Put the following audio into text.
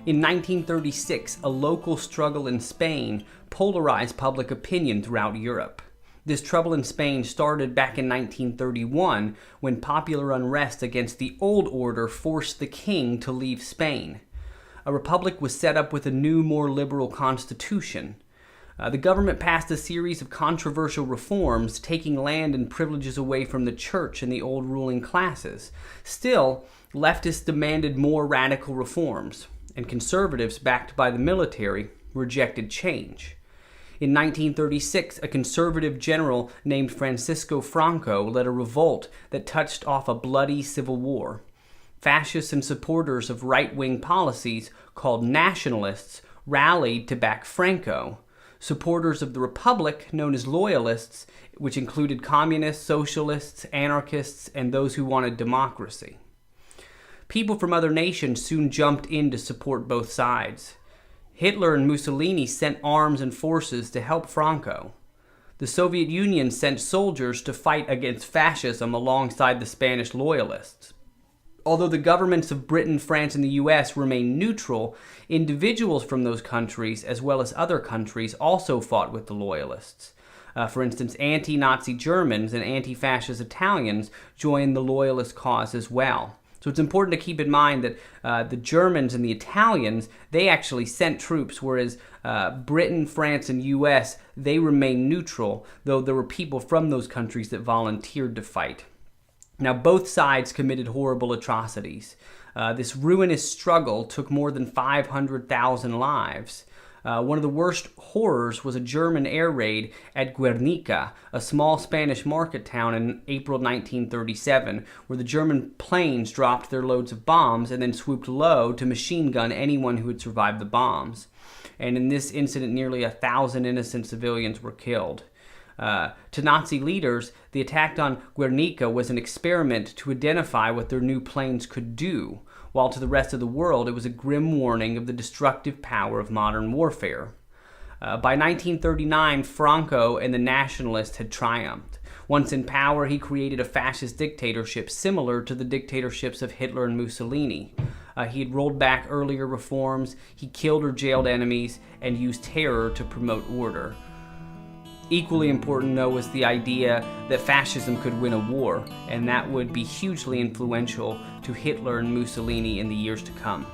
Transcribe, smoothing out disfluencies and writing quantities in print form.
In 1936, a local struggle in Spain polarized public opinion throughout Europe. This trouble in Spain started back in 1931 when popular unrest against the old order forced the king to leave Spain. A republic was set up with a new, more liberal constitution. The government passed a series of controversial reforms, taking land and privileges away from the church and the old ruling classes. Still, leftists demanded more radical reforms, and conservatives, backed by the military, rejected change. In 1936, a conservative general named Francisco Franco led a revolt that touched off a bloody civil war. Fascists and supporters of right-wing policies, called nationalists, rallied to back Franco. Supporters of the Republic, known as Loyalists, which included communists, socialists, anarchists, and those who wanted democracy. People from other nations soon jumped in to support both sides. Hitler and Mussolini sent arms and forces to help Franco. The Soviet Union sent soldiers to fight against fascism alongside the Spanish Loyalists. Although the governments of Britain, France, and the US remained neutral, individuals from those countries, as well as other countries, also fought with the Loyalists. For instance, anti-Nazi Germans and anti-fascist Italians joined the Loyalist cause as well. So it's important to keep in mind that the Germans and the Italians, they actually sent troops, whereas Britain, France, and US, they remained neutral, though there were people from those countries that volunteered to fight. Now, both sides committed horrible atrocities. This ruinous struggle took more than 500,000 lives. One of the worst horrors was a German air raid at Guernica, a small Spanish market town in April 1937, where the German planes dropped their loads of bombs and then swooped low to machine gun anyone who had survived the bombs. And in this incident, nearly 1,000 innocent civilians were killed. To Nazi leaders, the attack on Guernica was an experiment to identify what their new planes could do, while to the rest of the world it was a grim warning of the destructive power of modern warfare. By 1939, Franco and the nationalists had triumphed. Once in power, he created a fascist dictatorship similar to the dictatorships of Hitler and Mussolini. He had rolled back earlier reforms, he killed or jailed enemies, and used terror to promote order. Equally important, though, was the idea that fascism could win a war, and that would be hugely influential to Hitler and Mussolini in the years to come.